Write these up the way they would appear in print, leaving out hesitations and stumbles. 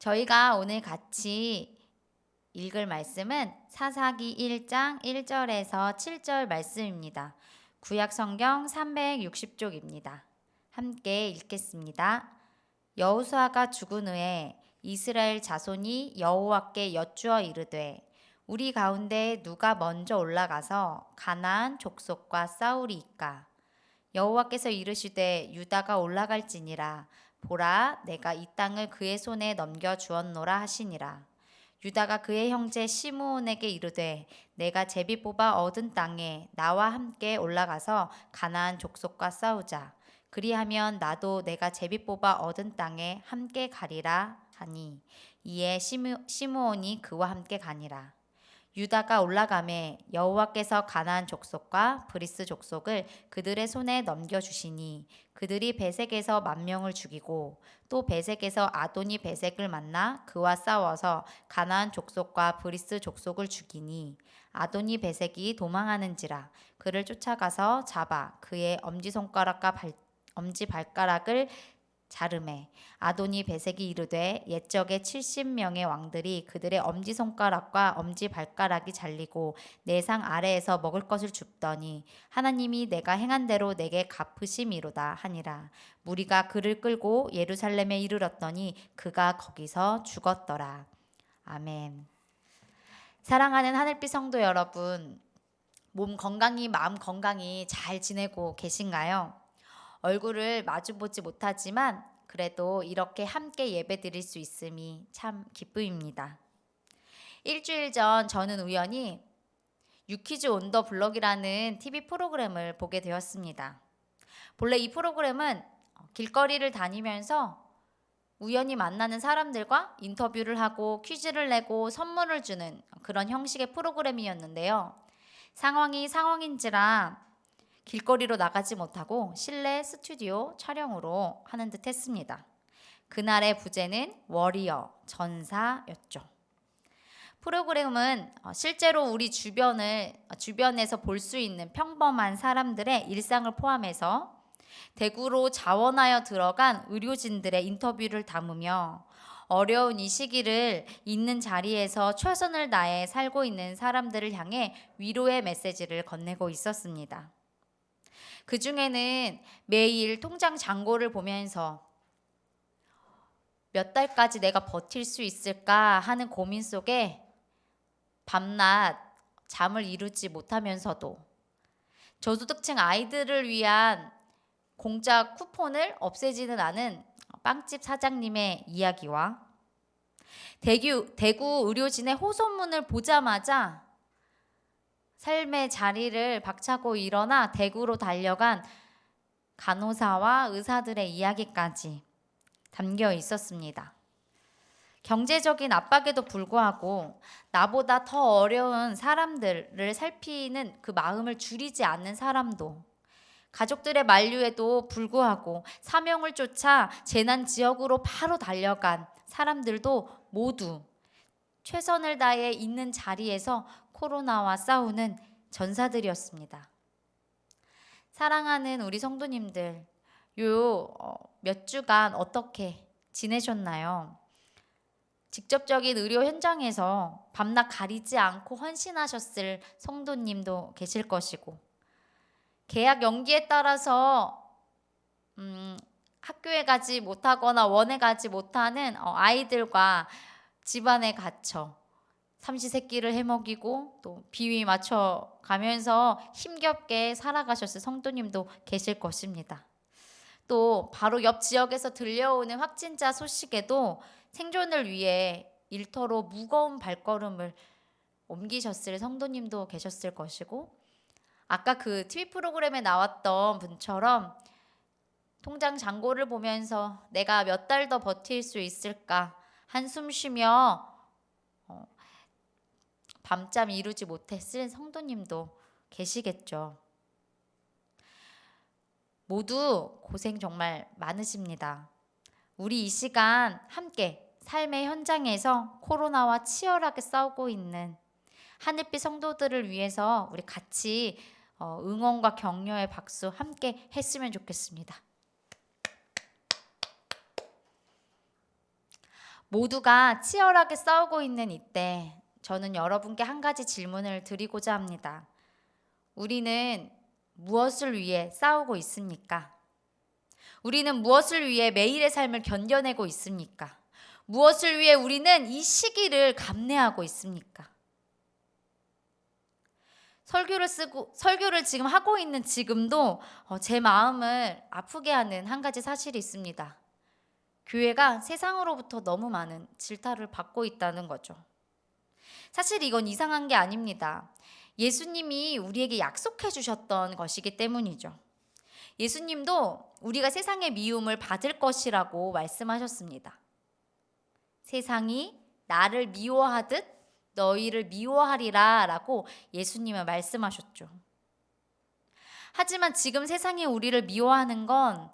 저희가 오늘 같이 읽을 말씀은 사사기 1장 1절에서 7절 말씀입니다. 구약 성경 360쪽입니다. 함께 읽겠습니다. 여호수아가 죽은 후에 이스라엘 자손이 여호와께 여쭈어 이르되 우리 가운데 누가 먼저 올라가서 가나안 족속과 싸우리이까? 여호와께서 이르시되 유다가 올라갈지니라. 보라, 내가 이 땅을 그의 손에 넘겨 주었노라 하시니라. 유다가 그의 형제 시므온에게 이르되 내가 제비 뽑아 얻은 땅에 나와 함께 올라가서 가나안 족속과 싸우자. 그리하면 나도 내가 제비 뽑아 얻은 땅에 함께 가리라 하니 이에 시므온이 그와 함께 가니라. 유다가 올라가매 여호와께서 가나안 족속과 브리스 족속을 그들의 손에 넘겨주시니 그들이 베색에서 10,000명을 죽이고 또 베색에서 아도니 베색을 만나 그와 싸워서 가나안 족속과 브리스 족속을 죽이니 아도니 베색이 도망하는지라 그를 쫓아가서 잡아 그의 엄지손가락과 엄지발가락을 자르매 아도니 베색이 이르되 옛적에 70명의 왕들이 그들의 엄지손가락과 엄지발가락이 잘리고 내 상 아래에서 먹을 것을 줍더니 하나님이 내가 행한 대로 내게 갚으심이로다 하니라. 무리가 그를 끌고 예루살렘에 이르렀더니 그가 거기서 죽었더라. 아멘. 사랑하는 하늘빛 성도 여러분, 몸 건강히 마음 건강히 잘 지내고 계신가요? 얼굴을 마주보지 못하지만 그래도 이렇게 함께 예배 드릴 수 있음이 참 기쁨입니다. 일주일 전 저는 우연히 유퀴즈 온 더 블럭이라는 TV 프로그램을 보게 되었습니다. 본래 이 프로그램은 길거리를 다니면서 우연히 만나는 사람들과 인터뷰를 하고 퀴즈를 내고 선물을 주는 그런 형식의 프로그램이었는데요. 상황인지라 길거리로 나가지 못하고 실내 스튜디오 촬영으로 하는 듯 했습니다. 그날의 부제는 워리어, 전사였죠. 프로그램은 실제로 우리 주변에서 볼 수 있는 평범한 사람들의 일상을 포함해서 대구로 자원하여 들어간 의료진들의 인터뷰를 담으며 어려운 이 시기를 있는 자리에서 최선을 다해 살고 있는 사람들을 향해 위로의 메시지를 건네고 있었습니다. 그 중에는 매일 통장 잔고를 보면서 몇 달까지 내가 버틸 수 있을까 하는 고민 속에 밤낮 잠을 이루지 못하면서도 저소득층 아이들을 위한 공짜 쿠폰을 없애지는 않은 빵집 사장님의 이야기와 대구 의료진의 호소문을 보자마자 삶의 자리를 박차고 일어나 대구로 달려간 간호사와 의사들의 이야기까지 담겨 있었습니다. 경제적인 압박에도 불구하고 나보다 더 어려운 사람들을 살피는 그 마음을 줄이지 않는 사람도, 가족들의 만류에도 불구하고 사명을 쫓아 재난 지역으로 바로 달려간 사람들도 모두 최선을 다해 있는 자리에서 코로나와 싸우는 전사들이었습니다. 사랑하는 우리 성도님들, 몇 주간 어떻게 지내셨나요? 직접적인 의료 현장에서 밤낮 가리지 않고 헌신하셨을 성도님도 계실 것이고, 계약 연기에 따라서 학교에 가지 못하거나 원에 가지 못하는 아이들과 집안에 갇혀 삼시세끼를 해먹이고 또 비위 맞춰 가면서 힘겹게 살아가셨을 성도님도 계실 것입니다. 또 바로 옆 지역에서 들려오는 확진자 소식에도 생존을 위해 일터로 무거운 발걸음을 옮기셨을 성도님도 계셨을 것이고, 아까 그 TV 프로그램에 나왔던 분처럼 통장 잔고를 보면서 내가 몇 달 더 버틸 수 있을까 한숨 쉬며 밤잠 이루지 못했을 성도님도 계시겠죠. 모두 고생 정말 많으십니다. 우리 이 시간 함께 삶의 현장에서 코로나와 치열하게 싸우고 있는 하늘빛 성도들을 위해서 우리 같이 응원과 격려의 박수 함께 했으면 좋겠습니다. 모두가 치열하게 싸우고 있는 이때 저는 여러분께 한 가지 질문을 드리고자 합니다. 우리는 무엇을 위해 싸우고 있습니까? 우리는 무엇을 위해 매일의 삶을 견뎌내고 있습니까? 무엇을 위해 우리는 이 시기를 감내하고 있습니까? 설교를 지금 하고 있는 지금도 제 마음을 아프게 하는 한 가지 사실이 있습니다. 교회가 세상으로부터 너무 많은 질타를 받고 있다는 거죠. 사실 이건 이상한 게 아닙니다. 예수님이 우리에게 약속해 주셨던 것이기 때문이죠. 예수님도 우리가 세상의 미움을 받을 것이라고 말씀하셨습니다. 세상이 나를 미워하듯 너희를 미워하리라 라고 예수님은 말씀하셨죠. 하지만 지금 세상이 우리를 미워하는 건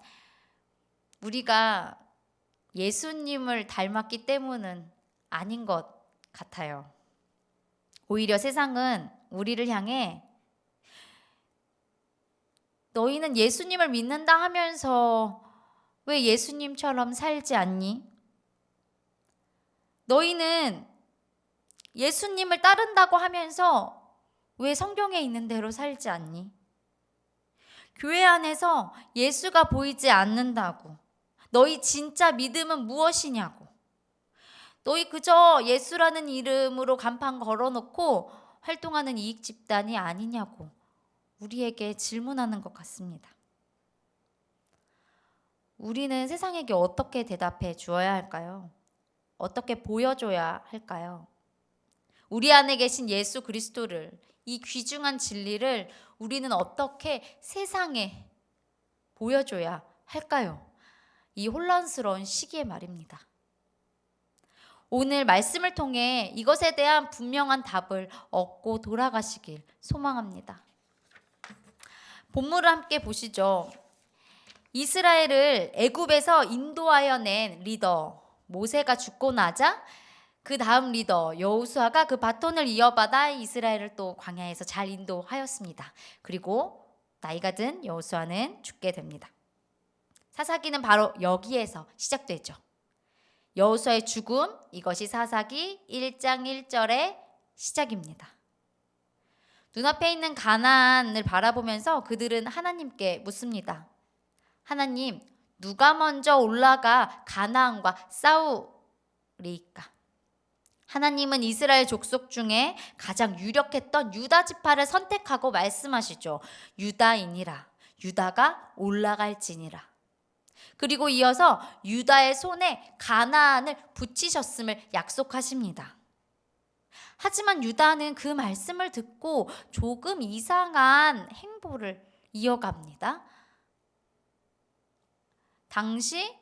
우리가 예수님을 닮았기 때문은 아닌 것 같아요. 오히려 세상은 우리를 향해 너희는 예수님을 믿는다 하면서 왜 예수님처럼 살지 않니? 너희는 예수님을 따른다고 하면서 왜 성경에 있는 대로 살지 않니? 교회 안에서 예수가 보이지 않는다고. 너희 진짜 믿음은 무엇이냐고. 너희 그저 예수라는 이름으로 간판 걸어놓고 활동하는 이익 집단이 아니냐고 우리에게 질문하는 것 같습니다. 우리는 세상에게 어떻게 대답해 주어야 할까요? 어떻게 보여줘야 할까요? 우리 안에 계신 예수 그리스도를, 이 귀중한 진리를 우리는 어떻게 세상에 보여줘야 할까요? 이 혼란스러운 시기에 말입니다. 오늘 말씀을 통해 이것에 대한 분명한 답을 얻고 돌아가시길 소망합니다. 본문을 함께 보시죠. 이스라엘을 애굽에서 인도하여 낸 리더 모세가 죽고 나자 그 다음 리더 여호수아가 그 바톤을 이어받아 이스라엘을 또 광야에서 잘 인도하였습니다. 그리고 나이가 든 여호수아는 죽게 됩니다. 사사기는 바로 여기에서 시작되죠. 여호수아의 죽음, 이것이 사사기 1장 1절의 시작입니다. 눈앞에 있는 가나안을 바라보면서 그들은 하나님께 묻습니다. 하나님, 누가 먼저 올라가 가나안과 싸우리까? 하나님은 이스라엘 족속 중에 가장 유력했던 유다 지파를 선택하고 말씀하시죠. 유다이니라, 유다가 올라갈지니라. 그리고 이어서 유다의 손에 가나안을 붙이셨음을 약속하십니다. 하지만 유다는 그 말씀을 듣고 조금 이상한 행보를 이어갑니다. 당시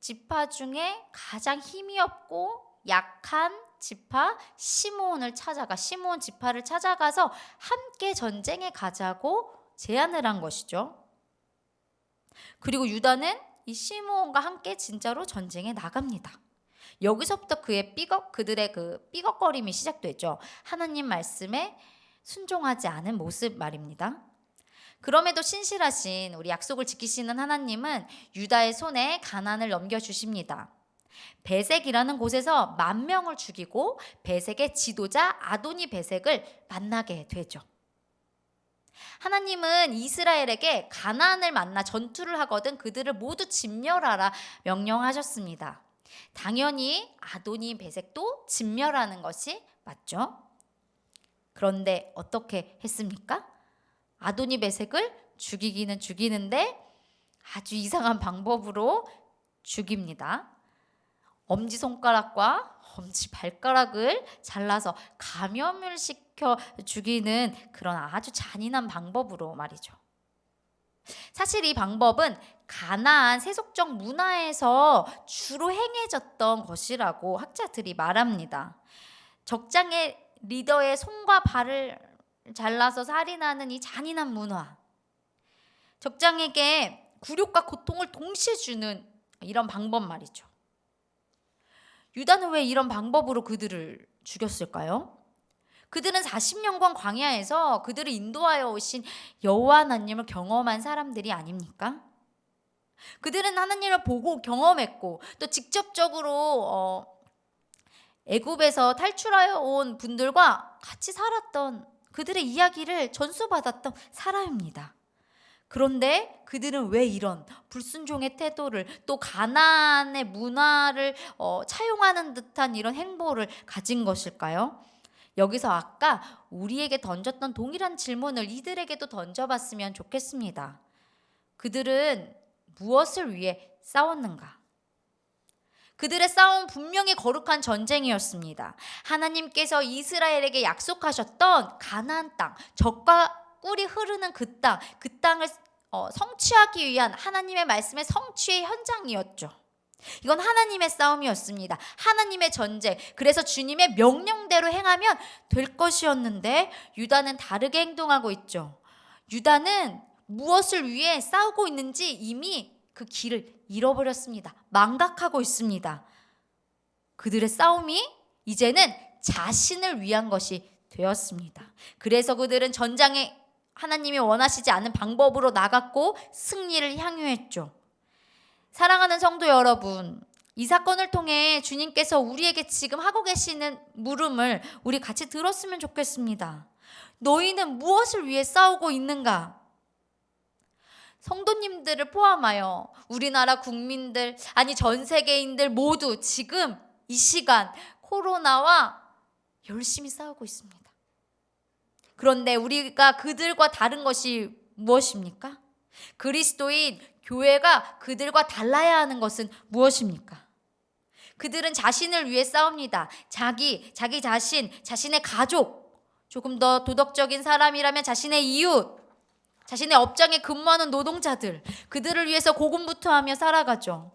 지파 중에 가장 힘이 없고 약한 지파 시므온을 찾아가 시므온 지파를 찾아가서 함께 전쟁에 가자고 제안을 한 것이죠. 그리고 유다는 이 시므온과 함께 진짜로 전쟁에 나갑니다. 여기서부터 그들의 그 삐걱거림이 시작되죠. 하나님 말씀에 순종하지 않은 모습 말입니다. 그럼에도 신실하신 우리 약속을 지키시는 하나님은 유다의 손에 가나안을 넘겨주십니다. 베색이라는 곳에서 10,000명을 죽이고 베색의 지도자 아도니 베색을 만나게 되죠. 하나님은 이스라엘에게 가나안을 만나 전투를 하거든 그들을 모두 진멸하라 명령하셨습니다. 당연히 아도니 베색도 진멸하는 것이 맞죠. 그런데 어떻게 했습니까? 아도니 베색을 죽이기는 죽이는데 아주 이상한 방법으로 죽입니다. 엄지손가락과 엄지발가락을 잘라서 감염을 시켜 죽이는 그런 아주 잔인한 방법으로 말이죠. 사실 이 방법은 가나안 세속적 문화에서 주로 행해졌던 것이라고 학자들이 말합니다. 적장의 리더의 손과 발을 잘라서 살인하는 이 잔인한 문화, 적장에게 굴욕과 고통을 동시에 주는 이런 방법 말이죠. 유다는 왜 이런 방법으로 그들을 죽였을까요? 그들은 40년간 광야에서 그들을 인도하여 오신 여호와 하나님을 경험한 사람들이 아닙니까? 그들은 하나님을 보고 경험했고 또 직접적으로 애굽에서 탈출하여 온 분들과 같이 살았던 그들의 이야기를 전수받았던 사람입니다. 그런데 그들은 왜 이런 불순종의 태도를, 또 가나안의 문화를 차용하는 듯한 이런 행보를 가진 것일까요? 여기서 아까 우리에게 던졌던 동일한 질문을 이들에게도 던져봤으면 좋겠습니다. 그들은 무엇을 위해 싸웠는가? 그들의 싸움은 분명히 거룩한 전쟁이었습니다. 하나님께서 이스라엘에게 약속하셨던 가나안 땅, 젖과 꿀이 흐르는 그 땅을 성취하기 위한 하나님의 말씀의 성취의 현장이었죠. 이건 하나님의 싸움이었습니다. 하나님의 전쟁. 그래서 주님의 명령대로 행하면 될 것이었는데 유다는 다르게 행동하고 있죠. 유다는 무엇을 위해 싸우고 있는지 이미 그 길을 잃어버렸습니다. 망각하고 있습니다. 그들의 싸움이 이제는 자신을 위한 것이 되었습니다. 그래서 그들은 전장에 하나님이 원하시지 않은 방법으로 나갔고 승리를 향유했죠. 사랑하는 성도 여러분, 이 사건을 통해 주님께서 우리에게 지금 하고 계시는 물음을 우리 같이 들었으면 좋겠습니다. 너희는 무엇을 위해 싸우고 있는가? 성도님들을 포함하여 우리나라 국민들, 아니 전 세계인들 모두 지금 이 시간 코로나와 열심히 싸우고 있습니다. 그런데 우리가 그들과 다른 것이 무엇입니까? 그리스도인 교회가 그들과 달라야 하는 것은 무엇입니까? 그들은 자신을 위해 싸웁니다. 자기 자신, 자신의 가족, 조금 더 도덕적인 사람이라면 자신의 이웃, 자신의 업장에 근무하는 노동자들, 그들을 위해서 고군분투하며 살아가죠.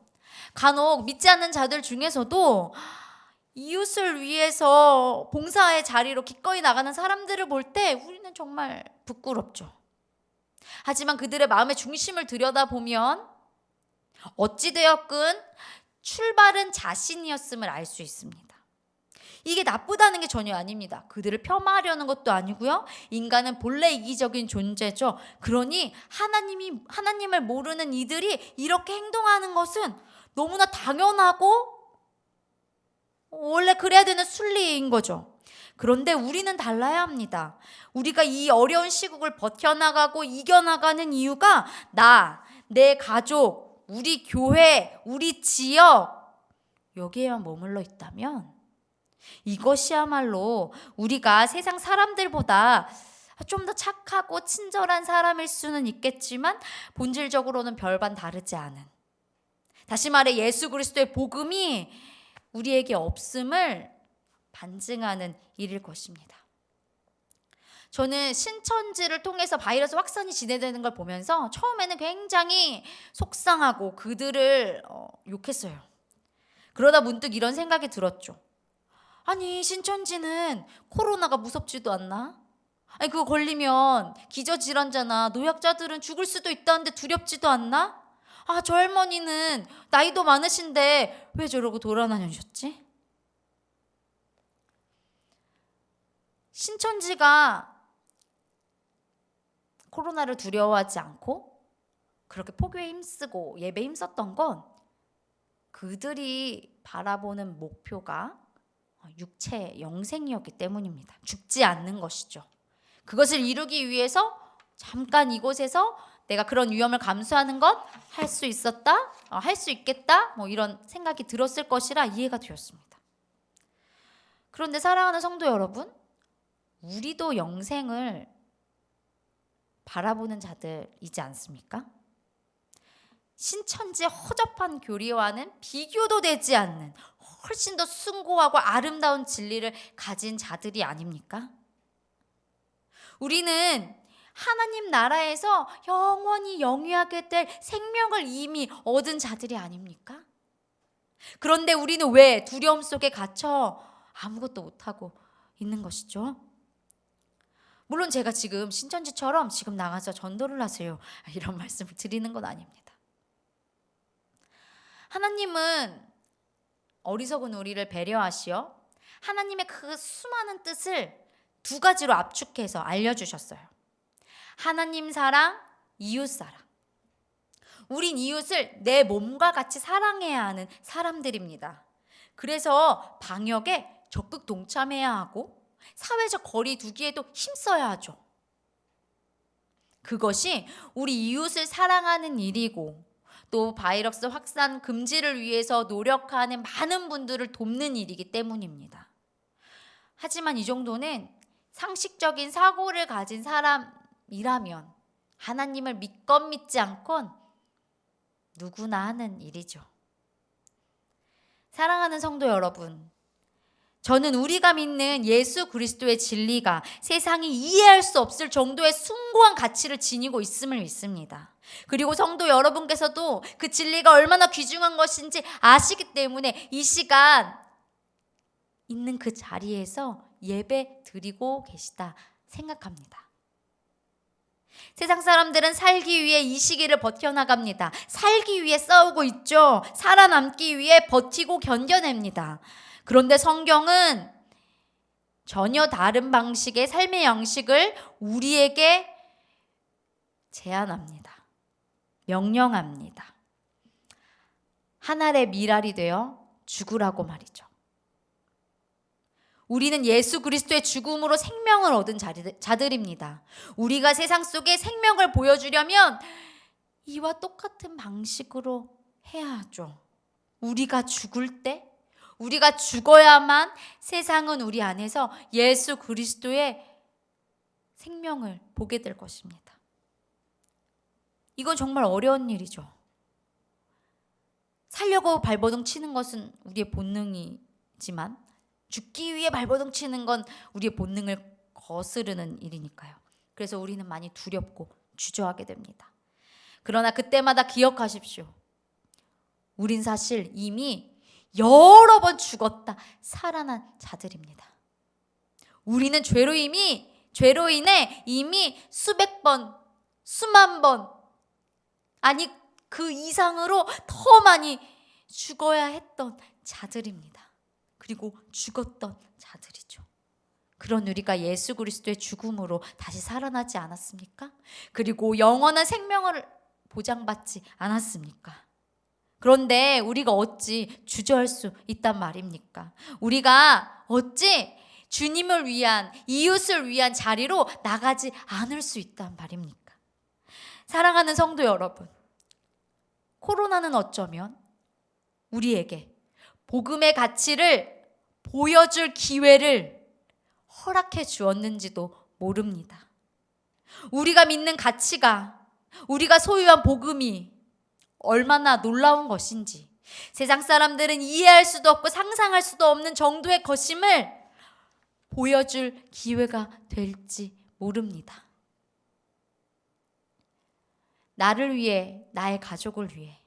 간혹 믿지 않는 자들 중에서도 이웃을 위해서 봉사의 자리로 기꺼이 나가는 사람들을 볼 때 우리는 정말 부끄럽죠. 하지만 그들의 마음의 중심을 들여다보면 어찌되었건 출발은 자신이었음을 알 수 있습니다. 이게 나쁘다는 게 전혀 아닙니다. 그들을 폄하하려는 것도 아니고요. 인간은 본래 이기적인 존재죠. 그러니 하나님을 모르는 이들이 이렇게 행동하는 것은 너무나 당연하고 원래 그래야 되는 순리인 거죠. 그런데 우리는 달라야 합니다. 우리가 이 어려운 시국을 버텨나가고 이겨나가는 이유가 내 가족, 우리 교회, 우리 지역 여기에만 머물러 있다면 이것이야말로 우리가 세상 사람들보다 좀 더 착하고 친절한 사람일 수는 있겠지만 본질적으로는 별반 다르지 않은, 다시 말해 예수 그리스도의 복음이 우리에게 없음을 반증하는 일일 것입니다. 저는 신천지를 통해서 바이러스 확산이 진행되는 걸 보면서 처음에는 굉장히 속상하고 그들을 욕했어요. 그러다 문득 이런 생각이 들었죠. 아니, 신천지는 코로나가 무섭지도 않나? 아니, 그거 걸리면 기저질환자나 노약자들은 죽을 수도 있다는데 두렵지도 않나? 아, 저 할머니는 나이도 많으신데 왜 저러고 돌아다니셨지? 신천지가 코로나를 두려워하지 않고 그렇게 포교에 힘쓰고 예배에 힘썼던 건 그들이 바라보는 목표가 육체 영생이었기 때문입니다. 죽지 않는 것이죠. 그것을 이루기 위해서 잠깐 이곳에서 내가 그런 위험을 감수하는 것 할 수 있었다, 할 수 있겠다, 이런 생각이 들었을 것이라 이해가 되었습니다. 그런데 사랑하는 성도 여러분, 우리도 영생을 바라보는 자들이지 않습니까? 신천지의 허접한 교리와는 비교도 되지 않는 훨씬 더 숭고하고 아름다운 진리를 가진 자들이 아닙니까? 우리는 하나님 나라에서 영원히 영위하게 될 생명을 이미 얻은 자들이 아닙니까? 그런데 우리는 왜 두려움 속에 갇혀 아무것도 못하고 있는 것이죠? 물론 제가 지금 신천지처럼 지금 나가서 전도를 하세요 이런 말씀을 드리는 건 아닙니다. 하나님은 어리석은 우리를 배려하시어 하나님의 그 수많은 뜻을 두 가지로 압축해서 알려주셨어요. 하나님 사랑, 이웃 사랑. 우린 이웃을 내 몸과 같이 사랑해야 하는 사람들입니다. 그래서 방역에 적극 동참해야 하고 사회적 거리 두기에도 힘써야 하죠. 그것이 우리 이웃을 사랑하는 일이고 또 바이러스 확산 금지를 위해서 노력하는 많은 분들을 돕는 일이기 때문입니다. 하지만 이 정도는 상식적인 사고를 가진 사람이라면 하나님을 믿건 믿지 않건 누구나 하는 일이죠. 사랑하는 성도 여러분, 저는 우리가 믿는 예수 그리스도의 진리가 세상이 이해할 수 없을 정도의 숭고한 가치를 지니고 있음을 믿습니다. 그리고 성도 여러분께서도 그 진리가 얼마나 귀중한 것인지 아시기 때문에 이 시간 있는 그 자리에서 예배 드리고 계시다 생각합니다. 세상 사람들은 살기 위해 이 시기를 버텨나갑니다. 살기 위해 싸우고 있죠. 살아남기 위해 버티고 견뎌냅니다. 그런데 성경은 전혀 다른 방식의 삶의 양식을 우리에게 제안합니다. 명령합니다. 한 알의 밀알이 되어 죽으라고 말이죠. 우리는 예수 그리스도의 죽음으로 생명을 얻은 자들입니다. 우리가 세상 속에 생명을 보여주려면 이와 똑같은 방식으로 해야 하죠. 우리가 죽을 때, 우리가 죽어야만 세상은 우리 안에서 예수 그리스도의 생명을 보게 될 것입니다. 이건 정말 어려운 일이죠. 살려고 발버둥 치는 것은 우리의 본능이지만 죽기 위해 발버둥 치는 건 우리의 본능을 거스르는 일이니까요. 그래서 우리는 많이 두렵고 주저하게 됩니다. 그러나 그때마다 기억하십시오. 우린 사실 이미 여러 번 죽었다 살아난 자들입니다. 우리는 죄로 인해 이미 수백 번, 수만 번, 아니 그 이상으로 더 많이 죽어야 했던 자들입니다. 그리고 죽었던 자들이죠. 그런 우리가 예수 그리스도의 죽음으로 다시 살아나지 않았습니까? 그리고 영원한 생명을 보장받지 않았습니까? 그런데 우리가 어찌 주저할 수 있단 말입니까? 우리가 어찌 주님을 위한, 이웃을 위한 자리로 나가지 않을 수 있단 말입니까? 사랑하는 성도 여러분, 코로나는 어쩌면 우리에게 복음의 가치를 보여줄 기회를 허락해 주었는지도 모릅니다. 우리가 믿는 가치가, 우리가 소유한 복음이 얼마나 놀라운 것인지, 세상 사람들은 이해할 수도 없고 상상할 수도 없는 정도의 것임을 보여줄 기회가 될지 모릅니다. 나를 위해, 나의 가족을 위해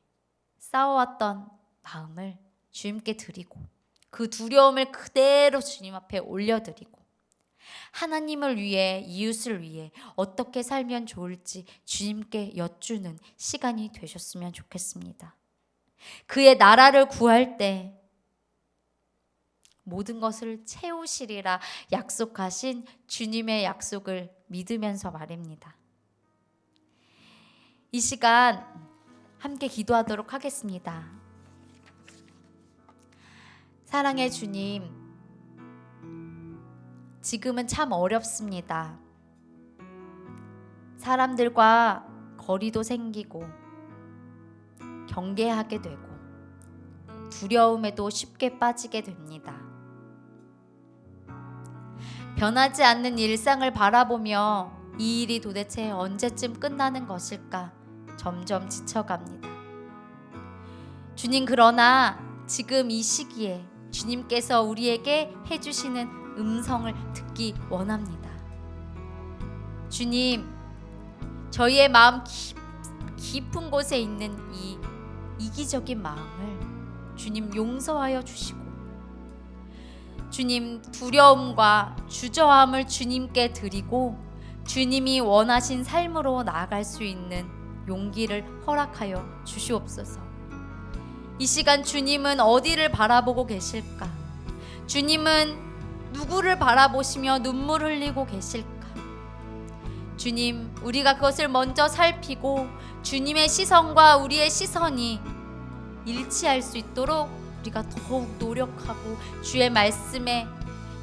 싸워왔던 마음을 주님께 드리고 그 두려움을 그대로 주님 앞에 올려드리고 하나님을 위해, 이웃을 위해 어떻게 살면 좋을지 주님께 여쭈는 시간이 되셨으면 좋겠습니다. 그의 나라를 구할 때 모든 것을 채우시리라 약속하신 주님의 약속을 믿으면서 말입니다. 이 시간 함께 기도하도록 하겠습니다. 사랑의 주님, 지금은 참 어렵습니다. 사람들과 거리도 생기고 경계하게 되고 두려움에도 쉽게 빠지게 됩니다. 변하지 않는 일상을 바라보며 이 일이 도대체 언제쯤 끝나는 것일까 점점 지쳐갑니다. 주님, 그러나 지금 이 시기에 주님께서 우리에게 해주시는 음성을 듣기 원합니다. 주님, 저희의 마음 깊은 곳에 있는 이 이기적인 마음을 주님 용서하여 주시고 주님, 두려움과 주저함을 주님께 드리고 주님이 원하신 삶으로 나아갈 수 있는 용기를 허락하여 주시옵소서. 이 시간 주님은 어디를 바라보고 계실까? 주님은 누구를 바라보시며 눈물 흘리고 계실까? 주님, 우리가 그것을 먼저 살피고 주님의 시선과 우리의 시선이 일치할 수 있도록 우리가 더욱 노력하고 주의 말씀에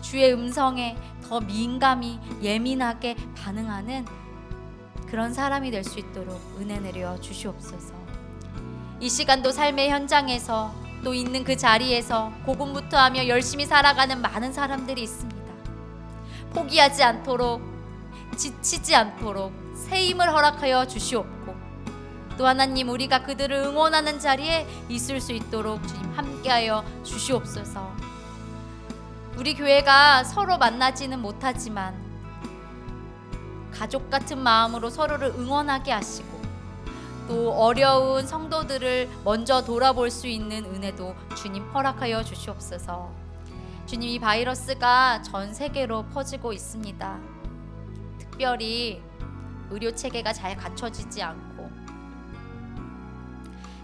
주의 음성에 더 민감히 예민하게 반응하는 그런 사람이 될 수 있도록 은혜 내려 주시옵소서. 이 시간도 삶의 현장에서 또 있는 그 자리에서 고군분투하며 열심히 살아가는 많은 사람들이 있습니다. 포기하지 않도록, 지치지 않도록 새 힘을 허락하여 주시옵고, 또 하나님, 우리가 그들을 응원하는 자리에 있을 수 있도록 주님 함께하여 주시옵소서. 우리 교회가 서로 만나지는 못하지만 가족 같은 마음으로 서로를 응원하게 하시고, 또 어려운 성도들을 먼저 돌아볼 수 있는 은혜도 주님 허락하여 주시옵소서. 주님, 이 바이러스가 전 세계로 퍼지고 있습니다. 특별히 의료 체계가 잘 갖춰지지 않고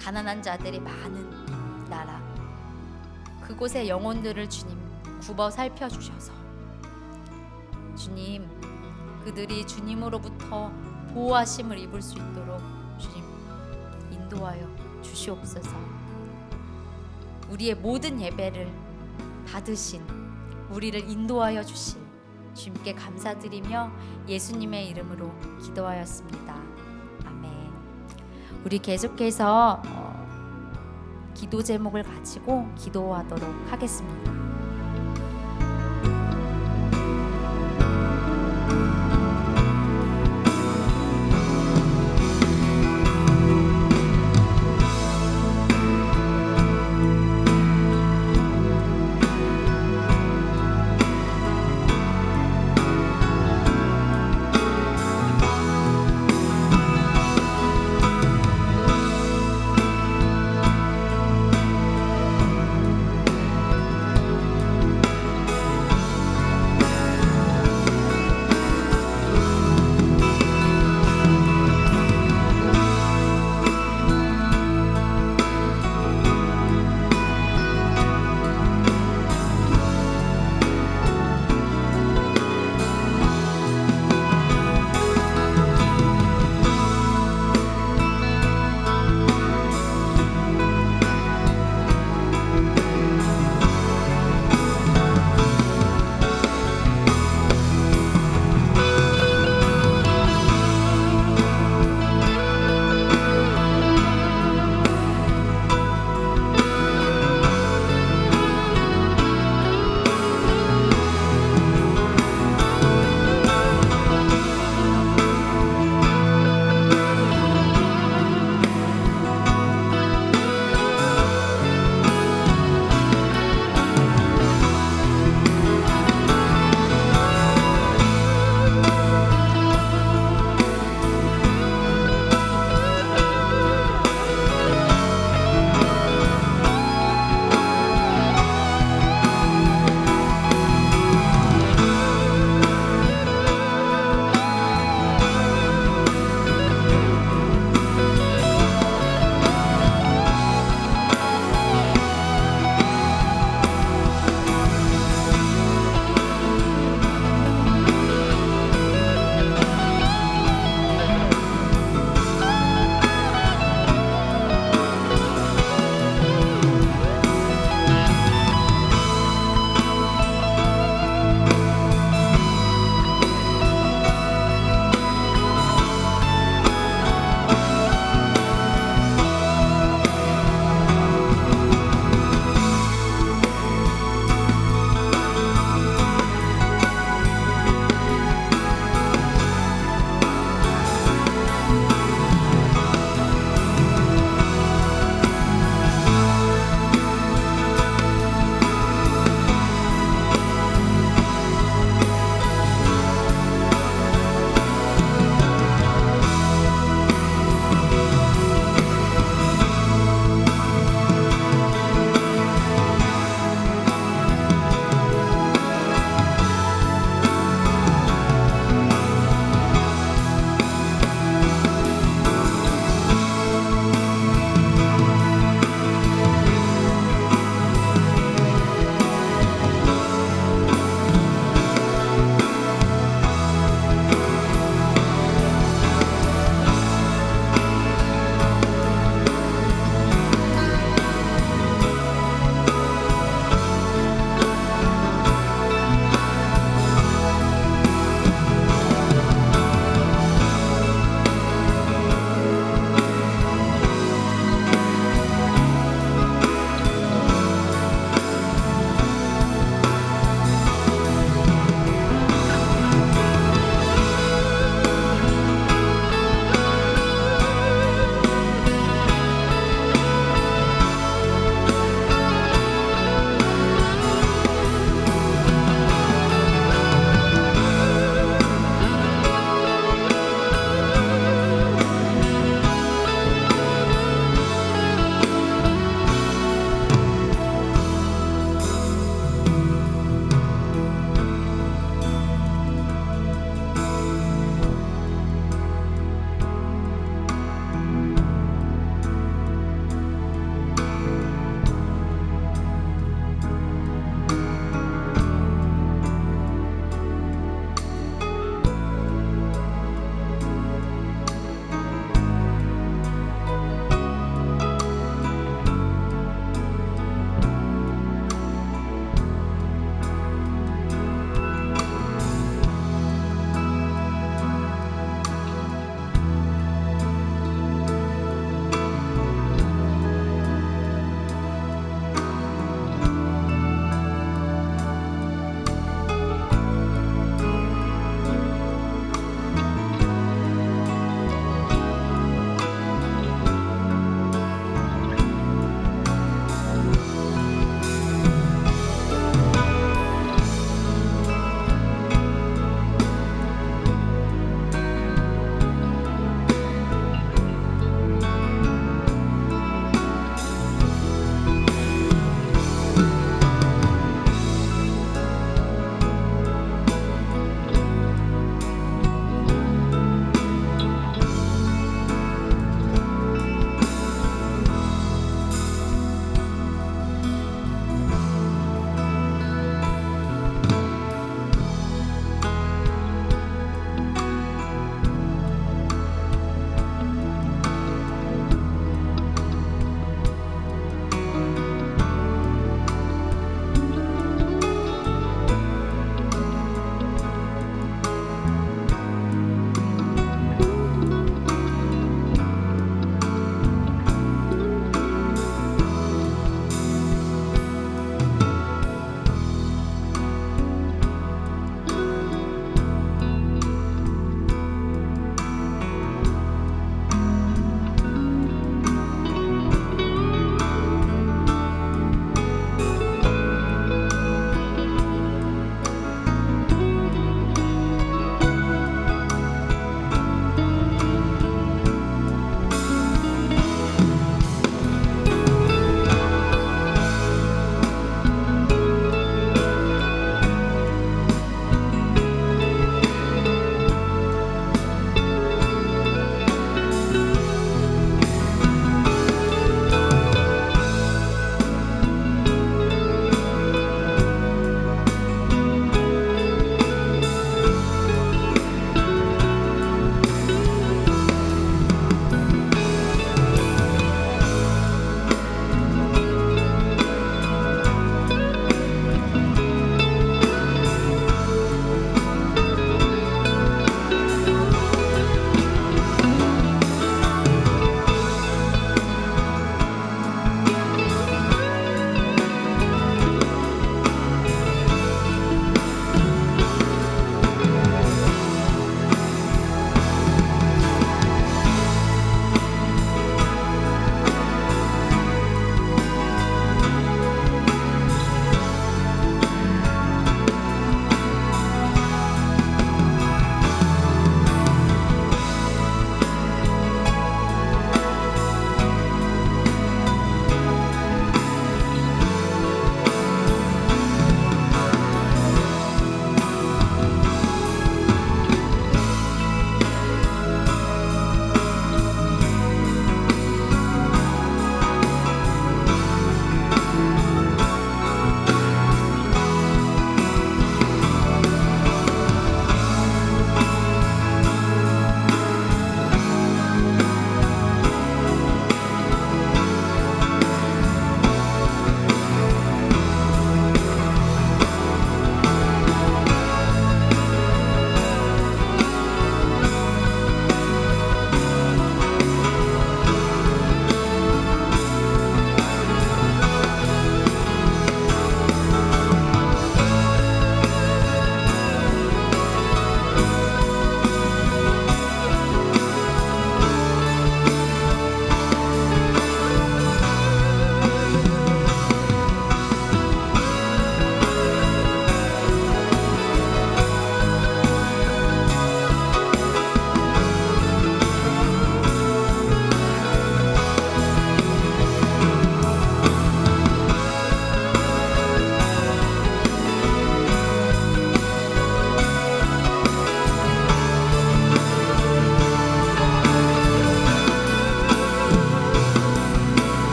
가난한 자들이 많은 나라, 그곳의 영혼들을 주님 굽어 살펴주셔서 주님, 그들이 주님으로부터 보호하심을 입을 수 있도록 주님 인도하여 주시옵소서. 우리의 모든 예배를 받으신, 우리를 인도하여 주신 주님께 감사드리며 예수님의 이름으로 기도하였습니다. 아멘. 우리 계속해서 기도 제목을 가지고 기도하도록 하겠습니다.